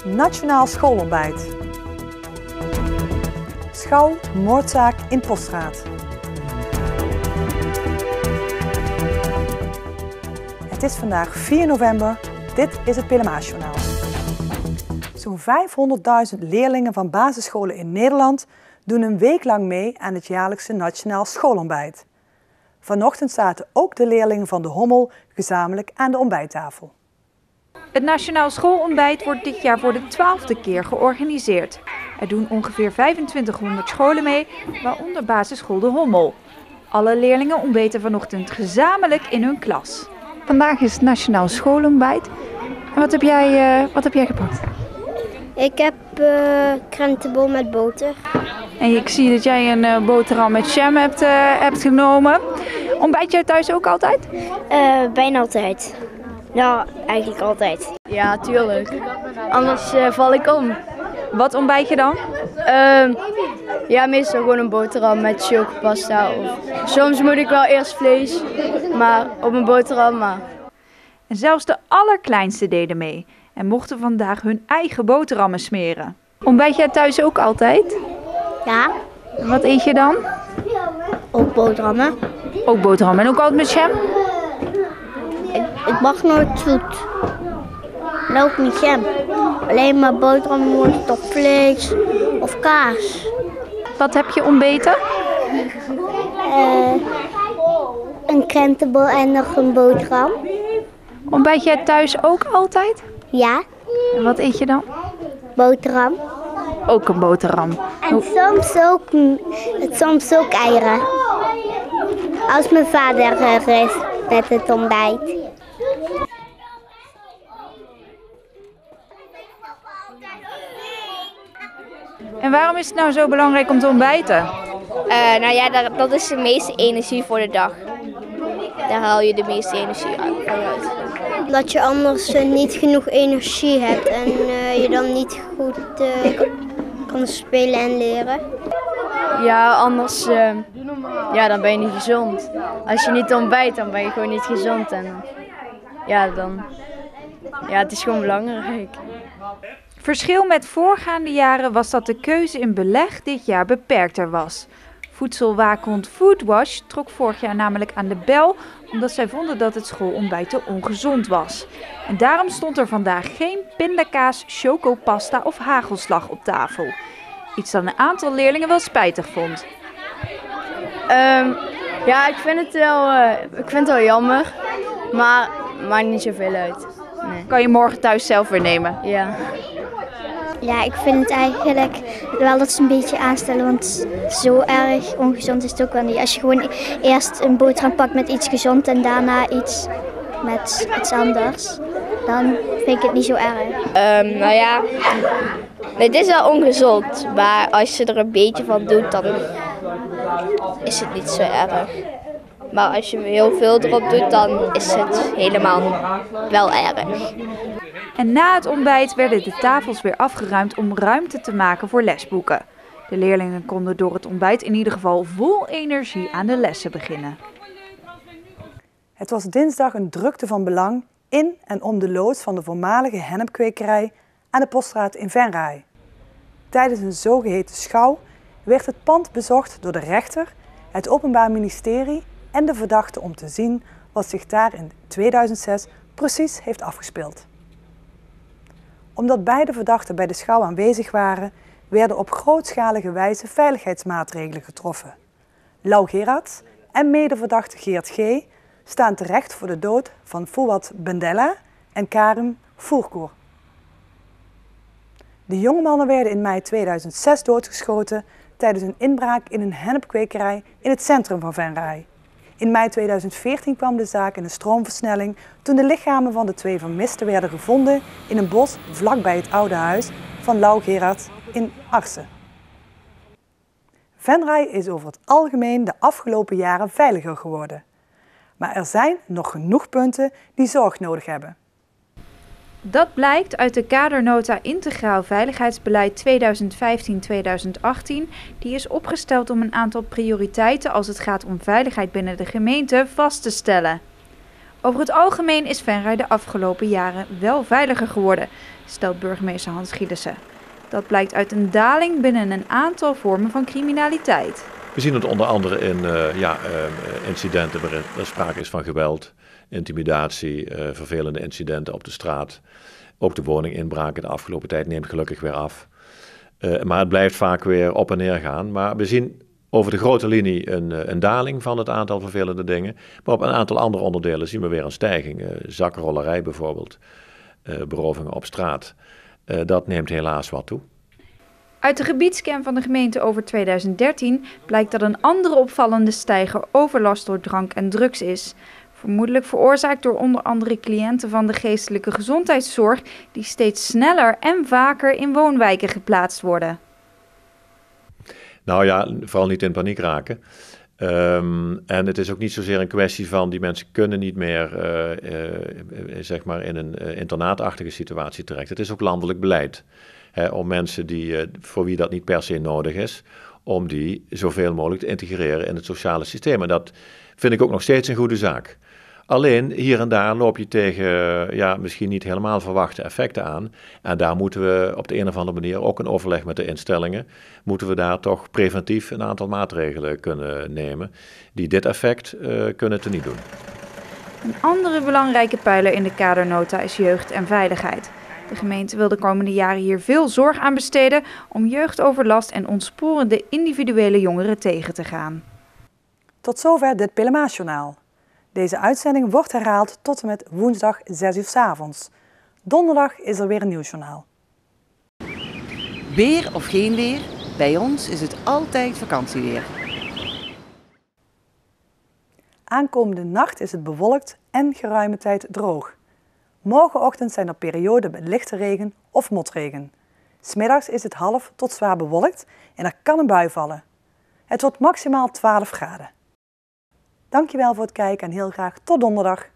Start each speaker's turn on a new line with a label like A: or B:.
A: Nationaal schoolontbijt. Schouw, moordzaak in Poststraat. Het is vandaag 4 november. Dit is het Pelemaasjournaal. Zo'n 500.000 leerlingen van basisscholen in Nederland doen een week lang mee aan het jaarlijkse Nationaal schoolontbijt. Vanochtend zaten ook de leerlingen van de Hommel gezamenlijk aan de ontbijttafel.
B: Het Nationaal schoolontbijt wordt dit jaar voor de 12e keer georganiseerd. Er doen ongeveer 2500 scholen mee, waaronder basisschool de Hommel. Alle leerlingen ontbeten vanochtend gezamenlijk in hun klas. Vandaag is het Nationaal schoolontbijt. En wat heb jij gepakt?
C: Ik heb krentenbol met boter.
B: En ik zie dat jij een boterham met jam hebt genomen. Ontbijt jij thuis ook altijd?
C: Bijna altijd. Nou, eigenlijk altijd.
D: Ja, tuurlijk. Anders val ik om.
B: Wat ontbijt je dan?
D: Ja, meestal gewoon een boterham met chocopasta. Soms moet ik wel eerst vlees, maar op een boterham maar.
B: En zelfs de allerkleinste deden mee en mochten vandaag hun eigen boterhammen smeren. Ontbijt jij thuis ook altijd?
C: Ja.
B: En wat eet je dan?
C: Ook boterhammen.
B: Ook boterhammen en ook altijd met jam?
C: Ik mag nooit zoet. En ook niet jam. Alleen maar boterhammen of vlees of kaas.
B: Wat heb je ontbeten?
C: Een krentenbol en nog een boterham.
B: Ontbijt jij thuis ook altijd?
C: Ja.
B: En wat eet je dan?
C: Boterham.
B: Ook een boterham.
C: En soms ook eieren. Als mijn vader er is met het ontbijt.
B: En waarom is het nou zo belangrijk om te ontbijten?
E: Nou ja, dat is de meeste energie voor de dag. Daar haal je de meeste energie uit.
C: Dat je anders niet genoeg energie hebt en je dan niet goed kan spelen en leren.
D: Ja, anders dan ben je niet gezond. Als je niet ontbijt, dan ben je gewoon niet gezond. En het is gewoon belangrijk.
B: Verschil met voorgaande jaren was dat de keuze in beleg dit jaar beperkter was. Voedselwaakhond Foodwash trok vorig jaar namelijk aan de bel omdat zij vonden dat het schoolontbijt te ongezond was. En daarom stond er vandaag geen pindakaas, chocopasta of hagelslag op tafel. Iets dat een aantal leerlingen wel spijtig vond.
D: Ik vind het wel jammer, maar maakt niet zoveel uit. Nee.
B: Kan je morgen thuis zelf weer nemen?
D: Ja.
C: Ja, ik vind het eigenlijk wel dat ze een beetje aanstellen, want zo erg ongezond is het ook wel niet. Als je gewoon eerst een boterham pakt met iets gezond en daarna iets met iets anders, dan vind ik het niet zo erg.
E: Het is wel ongezond, maar als je er een beetje van doet, dan is het niet zo erg. Maar als je heel veel erop doet, dan is het helemaal wel erg.
B: En na het ontbijt werden de tafels weer afgeruimd om ruimte te maken voor lesboeken. De leerlingen konden door het ontbijt in ieder geval vol energie aan de lessen beginnen.
A: Het was dinsdag een drukte van belang in en om de loods van de voormalige hennepkwekerij aan de Poststraat in Venray. Tijdens een zogeheten schouw werd het pand bezocht door de rechter, het Openbaar Ministerie en de verdachte om te zien wat zich daar in 2006 precies heeft afgespeeld. Omdat beide verdachten bij de schouw aanwezig waren, werden op grootschalige wijze veiligheidsmaatregelen getroffen. Lau Gerards en medeverdachte Geert G. staan terecht voor de dood van Fouad Bendella en Karim Fourkour. De jonge mannen werden in mei 2006 doodgeschoten tijdens een inbraak in een hennepkwekerij in het centrum van Venray. In mei 2014 kwam de zaak in een stroomversnelling toen de lichamen van de twee vermisten werden gevonden in een bos vlakbij het oude huis van Lau Gerards in Arsen. Venray is over het algemeen de afgelopen jaren veiliger geworden. Maar er zijn nog genoeg punten die zorg nodig hebben.
B: Dat blijkt uit de kadernota Integraal Veiligheidsbeleid 2015-2018. Die is opgesteld om een aantal prioriteiten als het gaat om veiligheid binnen de gemeente vast te stellen. Over het algemeen is Venray de afgelopen jaren wel veiliger geworden, stelt burgemeester Hans Gielissen. Dat blijkt uit een daling binnen een aantal vormen van criminaliteit.
F: We zien het onder andere in incidenten waarin er sprake is van geweld, intimidatie, vervelende incidenten op de straat. Ook de woninginbraken de afgelopen tijd neemt gelukkig weer af. Maar het blijft vaak weer op en neer gaan. Maar we zien over de grote linie een daling van het aantal vervelende dingen. Maar op een aantal andere onderdelen zien we weer een stijging. Zakkenrollerij bijvoorbeeld, berovingen op straat. Dat neemt helaas wat toe.
B: Uit de gebiedscan van de gemeente over 2013 blijkt dat een andere opvallende stijger overlast door drank en drugs is. Vermoedelijk veroorzaakt door onder andere cliënten van de geestelijke gezondheidszorg die steeds sneller en vaker in woonwijken geplaatst worden.
F: Nou ja, vooral niet in paniek raken. En het is ook niet zozeer een kwestie van die mensen kunnen niet meer zeg maar in een internaatachtige situatie terecht. Het is ook landelijk beleid. Om mensen voor wie dat niet per se nodig is, om die zoveel mogelijk te integreren in het sociale systeem. En dat vind ik ook nog steeds een goede zaak. Alleen hier en daar loop je tegen misschien niet helemaal verwachte effecten aan. En daar moeten we op de een of andere manier, ook in overleg met de instellingen, moeten we daar toch preventief een aantal maatregelen kunnen nemen die dit effect kunnen teniet doen.
B: Een andere belangrijke pijler in de kadernota is jeugd en veiligheid. De gemeente wil de komende jaren hier veel zorg aan besteden om jeugdoverlast en ontsporende individuele jongeren tegen te gaan.
A: Tot zover dit Pilemaasjournaal. Deze uitzending wordt herhaald tot en met woensdag 6 uur 's avonds. Donderdag is er weer een nieuwsjournaal.
G: Weer of geen weer, bij ons is het altijd vakantieweer.
A: Aankomende nacht is het bewolkt en geruime tijd droog. Morgenochtend zijn er perioden met lichte regen of motregen. 'S Middags is het half tot zwaar bewolkt en er kan een bui vallen. Het wordt maximaal 12 graden. Dankjewel voor het kijken en heel graag tot donderdag.